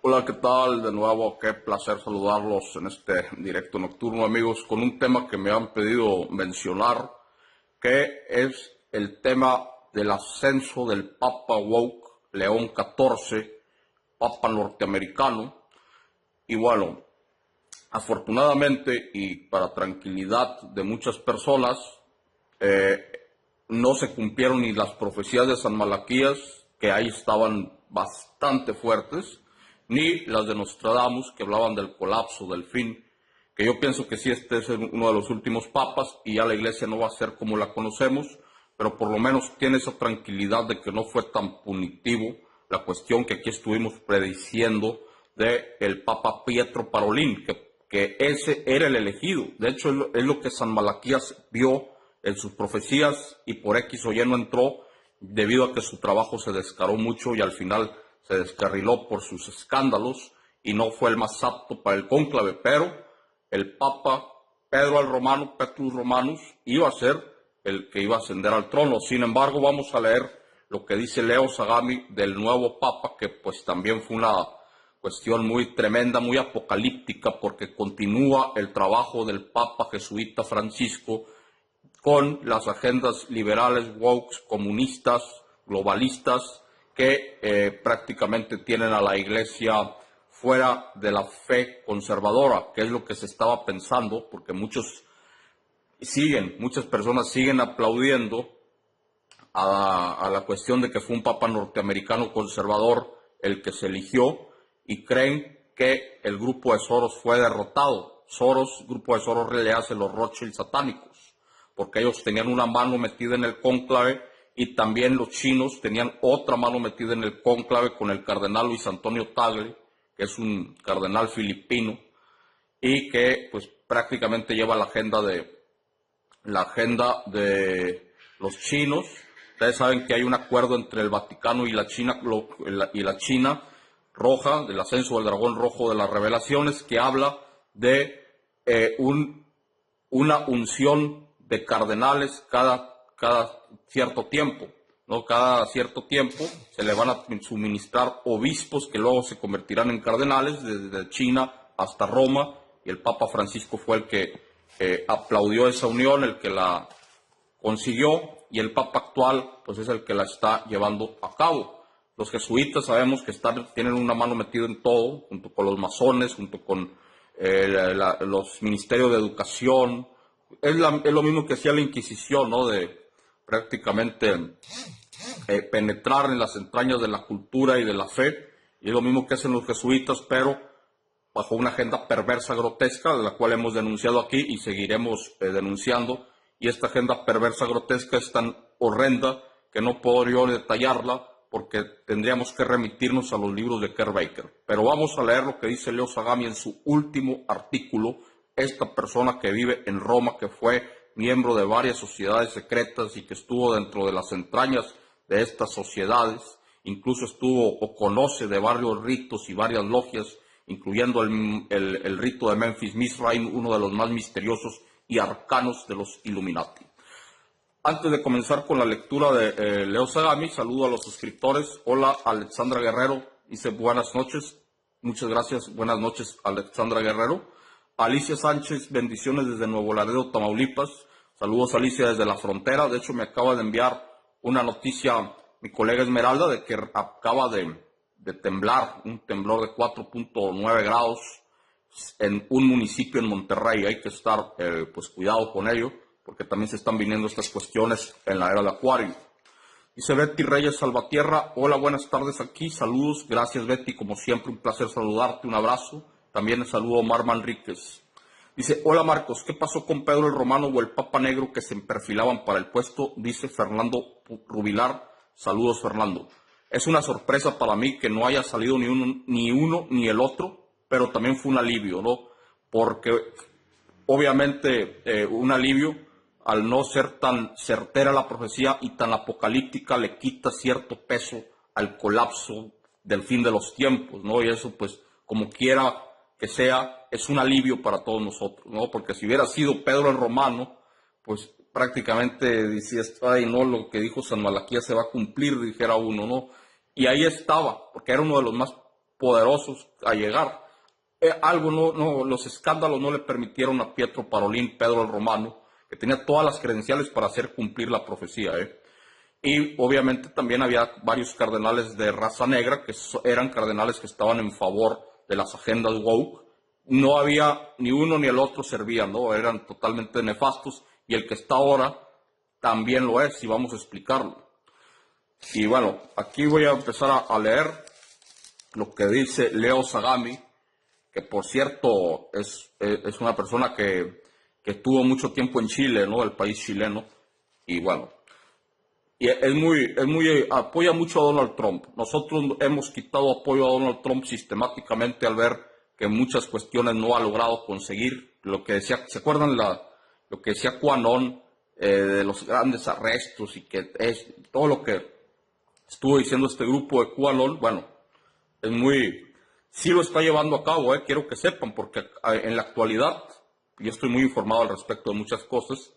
Hola, ¿qué tal? De nuevo, qué placer saludarlos en este directo nocturno, amigos, con un tema que me han pedido mencionar, que es el tema del ascenso del Papa Woke, León XIV, Papa norteamericano. Y bueno, afortunadamente y para tranquilidad de muchas personas, eh, no se cumplieron ni las profecías de San Malaquías, que ahí estaban bastante fuertes, ni las de Nostradamus, que hablaban del colapso, del fin, que yo pienso que sí, este es uno de los últimos papas y ya la iglesia no va a ser como la conocemos, pero por lo menos tiene esa tranquilidad de que no fue tan punitivo la cuestión que aquí estuvimos prediciendo de el Papa Pietro Parolin, que ese era el elegido. De hecho, es lo que San Malaquías vio en sus profecías y por X o Y no entró debido a que su trabajo se descaró mucho y al final se descarriló por sus escándalos y no fue el más apto para el cónclave, pero el Papa Pedro el Romano, Petrus Romanus, iba a ser el que iba a ascender al trono. Sin embargo, vamos a leer lo que dice Leo Sagami del nuevo Papa, que pues también fue una cuestión muy tremenda, muy apocalíptica, porque continúa el trabajo del Papa jesuita Francisco con las agendas liberales, woke, comunistas, globalistas, que prácticamente tienen a la Iglesia fuera de la fe conservadora, que es lo que se estaba pensando, porque muchas personas siguen aplaudiendo a la cuestión de que fue un papa norteamericano conservador el que se eligió y creen que el grupo de Soros fue derrotado. Grupo de Soros le hace los Rothschild satánicos, porque ellos tenían una mano metida en el cónclave y también los chinos tenían otra mano metida en el cónclave con el cardenal Luis Antonio Tagle, que es un cardenal filipino y que pues prácticamente lleva la agenda de los chinos. Ustedes saben que hay un acuerdo entre el Vaticano y la China roja, del ascenso del dragón rojo de las revelaciones, que habla de una unción de cardenales cada cierto tiempo, ¿no? Cada cierto tiempo se le van a suministrar obispos que luego se convertirán en cardenales, desde China hasta Roma, y el Papa Francisco fue el que aplaudió esa unión, el que la consiguió, y el Papa actual pues es el que la está llevando a cabo. Los jesuitas sabemos que tienen una mano metida en todo, junto con los masones, junto con los ministerios de educación. Es lo mismo que hacía la Inquisición, ¿no? De prácticamente penetrar en las entrañas de la cultura y de la fe, y es lo mismo que hacen los jesuitas, pero bajo una agenda perversa, grotesca, de la cual hemos denunciado aquí y seguiremos denunciando. Y esta agenda perversa, grotesca es tan horrenda que no puedo yo detallarla porque tendríamos que remitirnos a los libros de Kerr Baker. Pero vamos a leer lo que dice Leo Sagami en su último artículo. Esta persona que vive en Roma, que fue miembro de varias sociedades secretas y que estuvo dentro de las entrañas de estas sociedades, incluso estuvo o conoce de varios ritos y varias logias, incluyendo el rito de Memphis Mizraim, uno de los más misteriosos y arcanos de los Illuminati. Antes de comenzar con la lectura de Leo Sagami, saludo a los suscriptores. Hola, Alexandra Guerrero, dice buenas noches. Muchas gracias, buenas noches, Alexandra Guerrero. Alicia Sánchez, bendiciones desde Nuevo Laredo, Tamaulipas. Saludos, Alicia, desde la frontera. De hecho, me acaba de enviar una noticia mi colega Esmeralda de que acaba de temblar, un temblor de 4.9 grados en un municipio en Monterrey. Hay que estar pues cuidado con ello, porque también se están viniendo estas cuestiones en la era de Acuario. Dice Betty Reyes Salvatierra, hola, buenas tardes aquí, saludos, gracias Betty, como siempre un placer saludarte, un abrazo. También el saludo a Omar Manríquez. Dice, hola Marcos, ¿qué pasó con Pedro el Romano o el Papa Negro que se perfilaban para el puesto? Dice Fernando Rubilar, saludos Fernando. Es una sorpresa para mí que no haya salido ni uno ni el otro, pero también fue un alivio, ¿no? Porque obviamente un alivio al no ser tan certera la profecía y tan apocalíptica le quita cierto peso al colapso del fin de los tiempos, ¿no? Y eso pues como quiera que sea, es un alivio para todos nosotros, ¿no? Porque si hubiera sido Pedro el Romano, pues prácticamente decías, ay, no, lo que dijo San Malaquías se va a cumplir, dijera uno, ¿no? Y ahí estaba, porque era uno de los más poderosos a llegar. Los escándalos no le permitieron a Pietro Parolin, Pedro el Romano, que tenía todas las credenciales para hacer cumplir la profecía. Y obviamente también había varios cardenales de raza negra, que eran cardenales que estaban en favor de las agendas woke. No había ni uno ni el otro servían, ¿no? Eran totalmente nefastos, y el que está ahora también lo es, y vamos a explicarlo. Y bueno, aquí voy a empezar a leer lo que dice Leo Sagami, que por cierto es una persona que estuvo mucho tiempo en Chile, ¿no? El país chileno, y bueno, y apoya mucho a Donald Trump. Nosotros hemos quitado apoyo a Donald Trump sistemáticamente al ver que en muchas cuestiones no ha logrado conseguir lo que decía. ¿Se acuerdan lo que decía QAnon de los grandes arrestos y que es todo lo que estuvo diciendo este grupo de QAnon? Bueno, sí lo está llevando a cabo, quiero que sepan, porque en la actualidad, yo estoy muy informado al respecto de muchas cosas,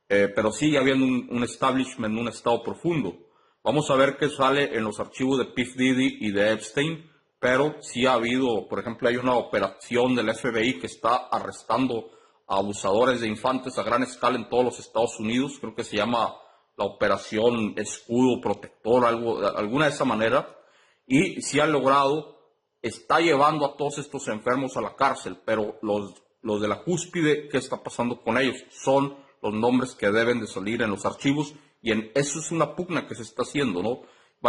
pero sigue habiendo un establishment, un estado profundo. Vamos a ver qué sale en los archivos de P. Diddy y de Epstein, pero sí ha habido, por ejemplo, hay una operación del FBI que está arrestando a abusadores de infantes a gran escala en todos los Estados Unidos. Creo que se llama la Operación Escudo Protector, alguna de esa manera, y sí ha logrado, está llevando a todos estos enfermos a la cárcel, pero los de la cúspide, ¿qué está pasando con ellos? Son los nombres que deben de salir en los archivos, y eso es una pugna que se está haciendo, ¿no?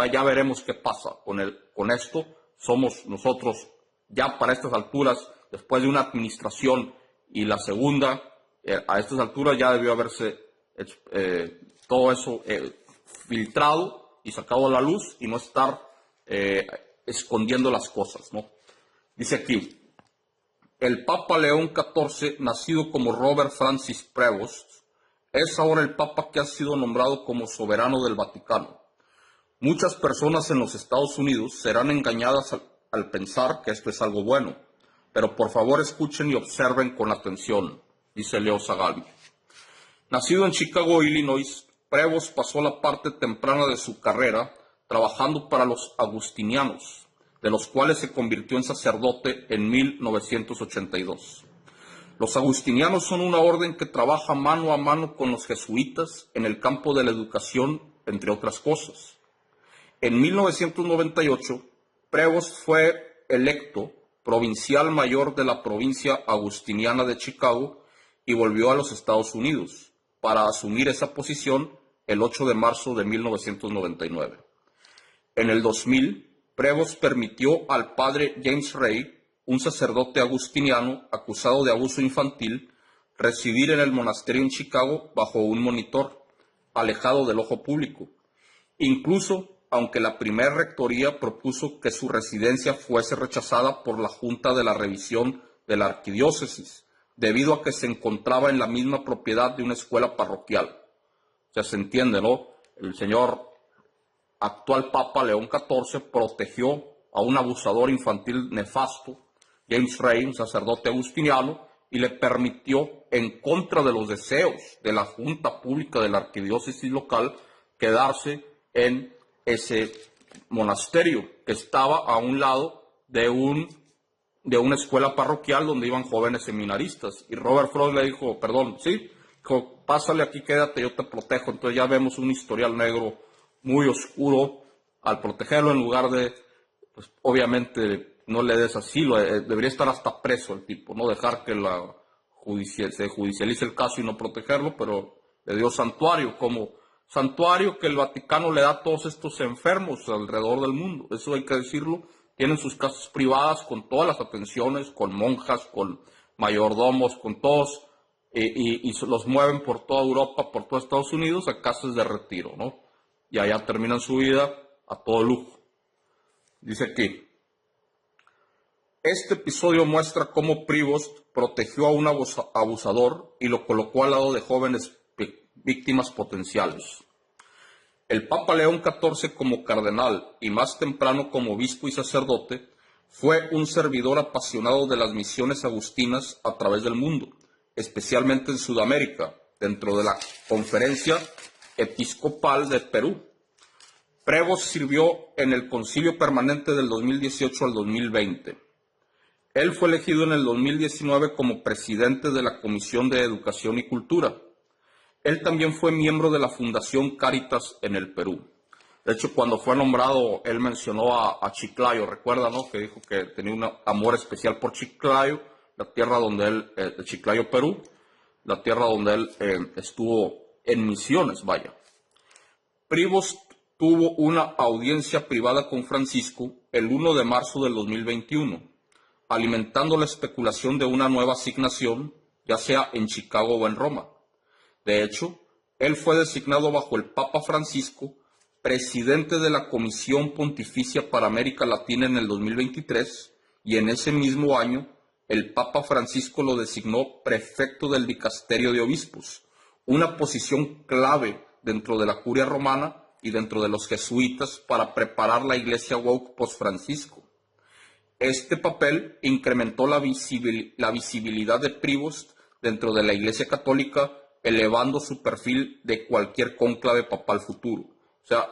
Ya veremos qué pasa con esto. Somos nosotros, ya para estas alturas, después de una administración y la segunda, a estas alturas ya debió haberse todo eso filtrado y sacado a la luz, y no estar escondiendo las cosas, ¿no? Dice aquí, el Papa León XIV, nacido como Robert Francis Prevost, es ahora el Papa que ha sido nombrado como soberano del Vaticano. Muchas personas en los Estados Unidos serán engañadas al pensar que esto es algo bueno, pero por favor escuchen y observen con atención, dice Leo Sagami. Nacido en Chicago, Illinois, Prevost pasó la parte temprana de su carrera trabajando para los agustinianos, de los cuales se convirtió en sacerdote en 1982. Los agustinianos son una orden que trabaja mano a mano con los jesuitas en el campo de la educación, entre otras cosas. En 1998, Prevost fue electo provincial mayor de la provincia agustiniana de Chicago y volvió a los Estados Unidos para asumir esa posición el 8 de marzo de 1999. En el 2000, Prevost permitió al padre James Ray, un sacerdote agustiniano acusado de abuso infantil, residir en el monasterio en Chicago bajo un monitor, alejado del ojo público. Incluso, aunque la primera rectoría propuso que su residencia fuese rechazada por la Junta de la Revisión de la Arquidiócesis, debido a que se encontraba en la misma propiedad de una escuela parroquial. O sea, se entiende, ¿no? El señor actual Papa León XIV protegió a un abusador infantil nefasto, James Ray, un sacerdote agustiniano, y le permitió, en contra de los deseos de la Junta Pública de la Arquidiócesis local, quedarse en ese monasterio que estaba a un lado de una escuela parroquial donde iban jóvenes seminaristas. Y Robert Frost le dijo, dijo, pásale aquí, quédate, yo te protejo. Entonces ya vemos un historial negro muy oscuro al protegerlo, en lugar de, pues obviamente no le des asilo, debería estar hasta preso el tipo, no dejar que se judicialice el caso y no protegerlo, pero le dio santuario, como santuario que el Vaticano le da a todos estos enfermos alrededor del mundo. Eso hay que decirlo. Tienen sus casas privadas con todas las atenciones, con monjas, con mayordomos, con todos, y los mueven por toda Europa, por todo Estados Unidos, a casas de retiro, ¿no? Y allá terminan su vida a todo lujo. Dice aquí, este episodio muestra cómo Prevost protegió a un abusador y lo colocó al lado de jóvenes víctimas potenciales. El Papa León XIV, como cardenal y más temprano como obispo y sacerdote, fue un servidor apasionado de las misiones agustinas a través del mundo, especialmente en Sudamérica, dentro de la Conferencia Episcopal de Perú. Prevost sirvió en el Concilio Permanente del 2018 al 2020. Él fue elegido en el 2019 como presidente de la Comisión de Educación y Cultura. Él también fue miembro de la Fundación Cáritas en el Perú. De hecho, cuando fue nombrado, él mencionó a Chiclayo, recuerda, ¿no? Que dijo que tenía un amor especial por Chiclayo, la tierra donde él, Chiclayo, Perú, la tierra donde él estuvo en misiones, vaya. Prevost tuvo una audiencia privada con Francisco el 1 de marzo del 2021, alimentando la especulación de una nueva asignación, ya sea en Chicago o en Roma. De hecho, él fue designado bajo el Papa Francisco presidente de la Comisión Pontificia para América Latina en el 2023 y en ese mismo año el Papa Francisco lo designó prefecto del Dicasterio de Obispos, una posición clave dentro de la curia romana y dentro de los jesuitas para preparar la iglesia woke post-Francisco. Este papel incrementó la visibilidad de Prevost dentro de la iglesia católica, elevando su perfil de cualquier cónclave papal futuro. O sea,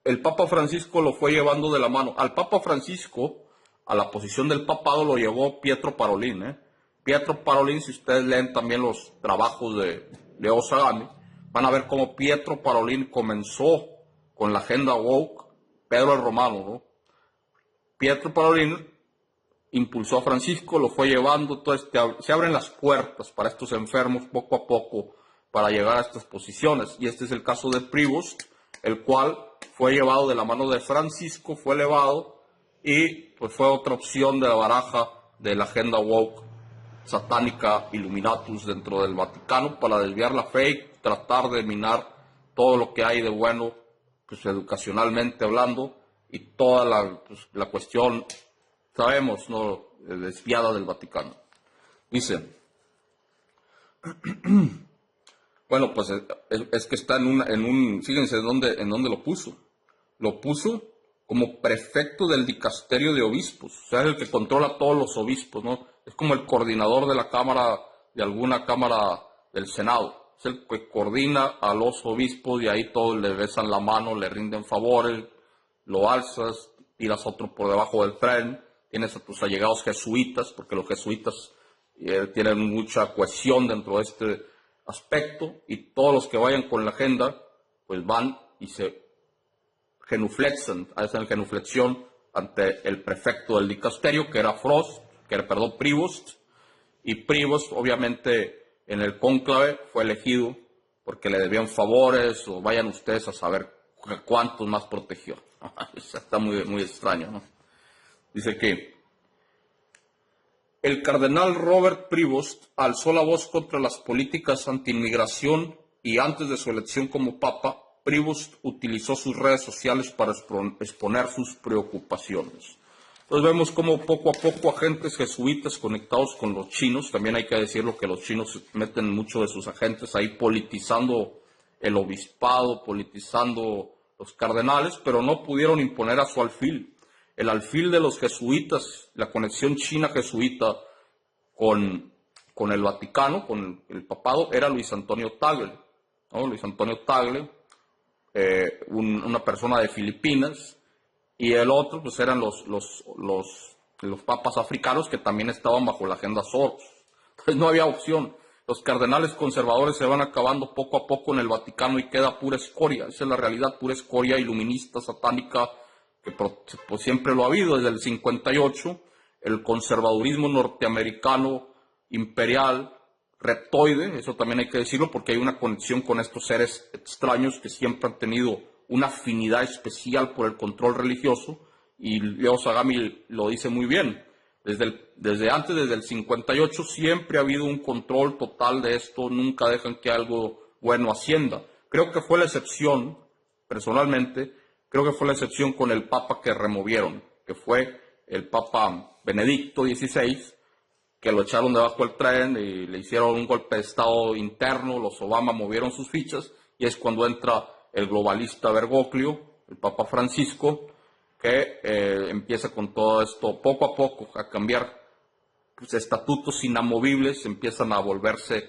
el Papa Francisco lo fue llevando de la mano. Al Papa Francisco, a la posición del papado, lo llevó Pietro Parolin. Pietro Parolin, si ustedes leen también los trabajos de Leo Sagami, van a ver cómo Pietro Parolin comenzó con la agenda woke, Pedro el Romano, ¿no? Pietro Parolin impulsó a Francisco, lo fue llevando, entonces se abren las puertas para estos enfermos poco a poco para llegar a estas posiciones. Y este es el caso de Prevost, el cual fue llevado de la mano de Francisco, fue elevado y pues fue otra opción de la baraja de la agenda woke satánica Illuminatus dentro del Vaticano para desviar la fe y tratar de minar todo lo que hay de bueno, pues educacionalmente hablando, y toda la cuestión, sabemos, ¿no?, desviada del Vaticano. Dice, bueno, pues es que está fíjense en dónde lo puso. Lo puso como prefecto del Dicasterio de Obispos, o sea, es el que controla todos los obispos, ¿no? Es como el coordinador de la cámara, de alguna cámara del Senado. Es el que coordina a los obispos y ahí todos le besan la mano, le rinden favores, lo alzas, tiras otro por debajo del tren, tienes a tus allegados jesuitas, porque los jesuitas tienen mucha cohesión dentro de este aspecto, y todos los que vayan con la agenda, pues van y se genuflexan, hacen genuflexión ante el prefecto del dicasterio, que era Prevost, y Prevost obviamente en el cónclave fue elegido porque le debían favores, o vayan ustedes a saber cuántos más protegió. Está muy, muy extraño, ¿no? Dice que el cardenal Robert Prevost alzó la voz contra las políticas anti-inmigración y antes de su elección como papa, Prevost utilizó sus redes sociales para exponer sus preocupaciones. Entonces vemos cómo poco a poco agentes jesuitas conectados con los chinos, también hay que decirlo que los chinos meten mucho de sus agentes ahí politizando el obispado, politizando los cardenales, pero no pudieron imponer a su alfil. El alfil de los jesuitas, la conexión china-jesuita con el Vaticano, con el papado, era Luis Antonio Tagle, ¿no? Luis Antonio Tagle, una persona de Filipinas, y el otro pues eran los papas africanos que también estaban bajo la agenda Soros. Entonces no había opción. Los cardenales conservadores se van acabando poco a poco en el Vaticano y queda pura escoria. Esa es la realidad, pura escoria iluminista, satánica, que pues siempre lo ha habido desde el 58. El conservadurismo norteamericano imperial, reptoide, eso también hay que decirlo porque hay una conexión con estos seres extraños que siempre han tenido una afinidad especial por el control religioso, y Leo Sagami lo dice muy bien. Desde el 58 siempre ha habido un control total de esto, nunca dejan que algo bueno ascienda. Creo que fue la excepción, personalmente, creo que fue la excepción con el papa que removieron, que fue el papa Benedicto XVI, que lo echaron debajo del tren y le hicieron un golpe de estado interno, los Obama movieron sus fichas, y es cuando entra el globalista Bergoglio, el Papa Francisco, que empieza con todo esto poco a poco a cambiar, pues, estatutos inamovibles, empiezan a volverse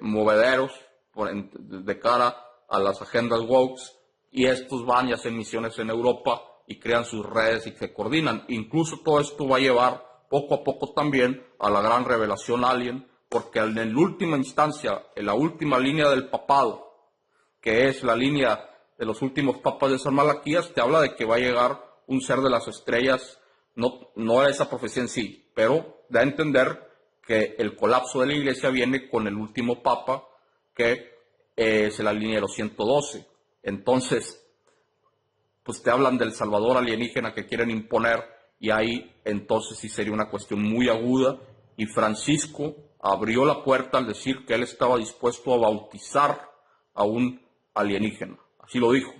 movederos de cara a las agendas woke, y estos van y hacen misiones en Europa y crean sus redes y se coordinan. Incluso todo esto va a llevar poco a poco también a la gran revelación alien, porque en última instancia, en la última línea del papado, que es la línea de los últimos papas de San Malaquías, te habla de que va a llegar un ser de las estrellas, no a esa profecía en sí, pero da a entender que el colapso de la iglesia viene con el último papa, que es la línea de los 112. Entonces, pues te hablan del Salvador alienígena que quieren imponer, y ahí entonces sí sería una cuestión muy aguda, y Francisco abrió la puerta al decir que él estaba dispuesto a bautizar a un alienígena. Así lo dijo: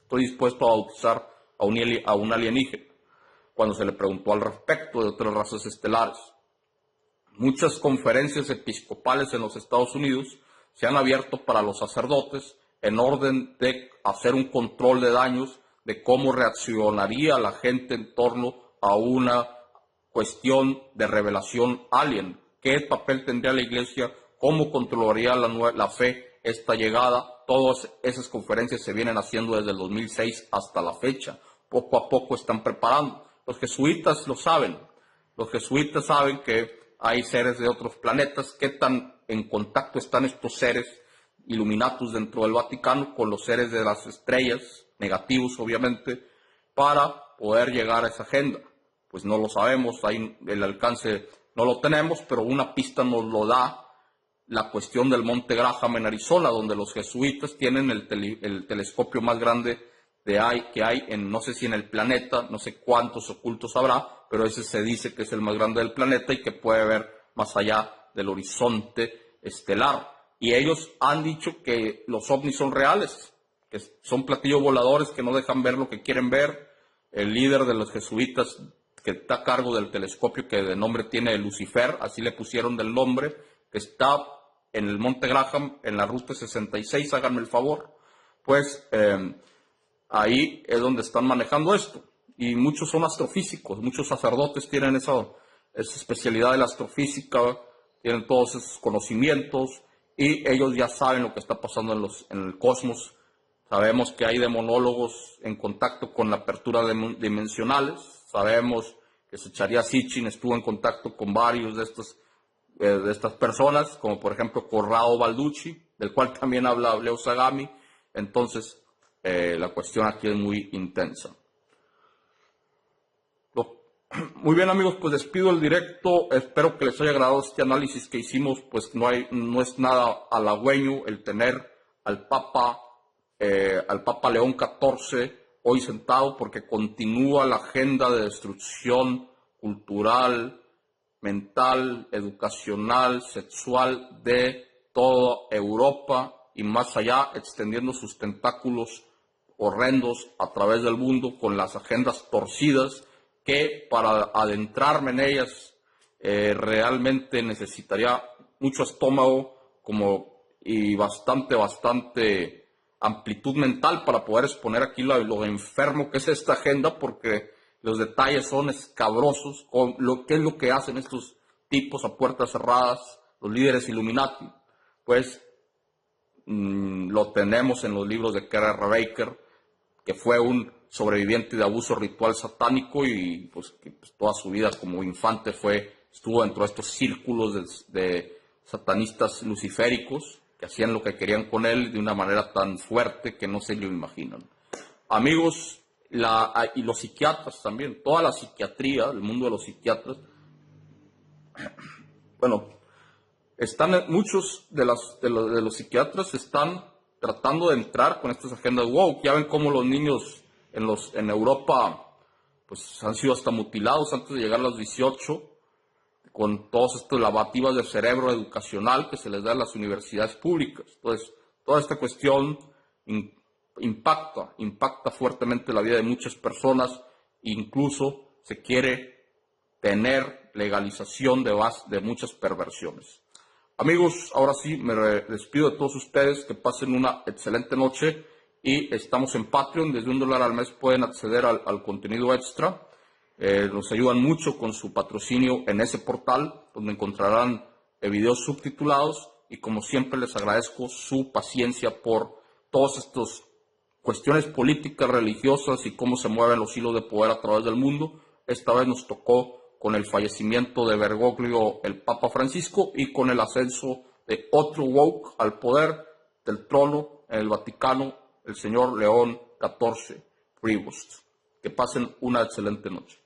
estoy dispuesto a bautizar a un alienígena, cuando se le preguntó al respecto de otras razas estelares. Muchas conferencias episcopales en los Estados Unidos se han abierto para los sacerdotes en orden de hacer un control de daños, de cómo reaccionaría la gente en torno a una cuestión de revelación alien. ¿Qué papel tendría la iglesia? ¿Cómo controlaría la fe esta llegada? Todas esas conferencias se vienen haciendo desde el 2006 hasta la fecha. Poco a poco están preparando. Los jesuitas lo saben. Los jesuitas saben que hay seres de otros planetas. ¿Qué tan en contacto están estos seres Illuminatus dentro del Vaticano con los seres de las estrellas, negativos obviamente, para poder llegar a esa agenda? Pues no lo sabemos, ahí el alcance no lo tenemos, pero una pista nos lo da la cuestión del Monte Graham en Arizona, donde los jesuitas tienen el telescopio más grande que hay en, no sé si en el planeta, no sé cuántos ocultos habrá, pero ese se dice que es el más grande del planeta y que puede ver más allá del horizonte estelar. Y ellos han dicho que los ovnis son reales, que son platillos voladores que no dejan ver lo que quieren ver. El líder de los jesuitas, que está a cargo del telescopio, que de nombre tiene Lucifer, así le pusieron del nombre, que está en el Monte Graham, en la Ruta 66, háganme el favor, pues ahí es donde están manejando esto. Y muchos son astrofísicos, muchos sacerdotes tienen esa especialidad de la astrofísica, tienen todos esos conocimientos, y ellos ya saben lo que está pasando en el cosmos. Sabemos que hay demonólogos en contacto con la apertura dimensionales. Sabemos que Secharia Sitchin estuvo en contacto con varios de estas personas, como por ejemplo Corrado Balducci, del cual también habla Leo Sagami. Entonces, la cuestión aquí es muy intensa. Muy bien, amigos, pues despido el directo. Espero que les haya agradado este análisis que hicimos. Pues no es nada halagüeño el tener al Papa León XIV hoy sentado, porque continúa la agenda de destrucción cultural, mental, educacional, sexual de toda Europa y más allá, extendiendo sus tentáculos horrendos a través del mundo con las agendas torcidas, que para adentrarme en ellas realmente necesitaría mucho estómago y bastante amplitud mental para poder exponer aquí lo enfermo que es esta agenda, porque los detalles son escabrosos. ¿Qué es lo que hacen estos tipos a puertas cerradas, los líderes Illuminati? Pues lo tenemos en los libros de Kerr Baker, que fue un sobreviviente de abuso ritual satánico y pues que toda su vida como infante estuvo dentro de estos círculos de satanistas luciféricos que hacían lo que querían con él de una manera tan fuerte que no se lo imaginan. Amigos, y los psiquiatras también, toda la psiquiatría, el mundo de los psiquiatras, bueno, muchos de los psiquiatras están tratando de entrar con estas agendas woke. Ya ven cómo los niños en Europa pues han sido hasta mutilados antes de llegar a los 18, con todas estas lavativas de cerebro educacional que se les da en las universidades públicas. Entonces, toda esta cuestión impacta fuertemente la vida de muchas personas. Incluso se quiere tener legalización de muchas perversiones. Amigos, ahora sí me despido de todos ustedes, que pasen una excelente noche, y estamos en Patreon. Desde $1 al mes pueden acceder al contenido extra. Nos ayudan mucho con su patrocinio en ese portal, donde encontrarán videos subtitulados, y como siempre les agradezco su paciencia por todos estos cuestiones políticas, religiosas y cómo se mueven los hilos de poder a través del mundo. Esta vez nos tocó con el fallecimiento de Bergoglio, el Papa Francisco, y con el ascenso de otro woke al poder del trono en el Vaticano, el señor León XIV Prevost. Que pasen una excelente noche.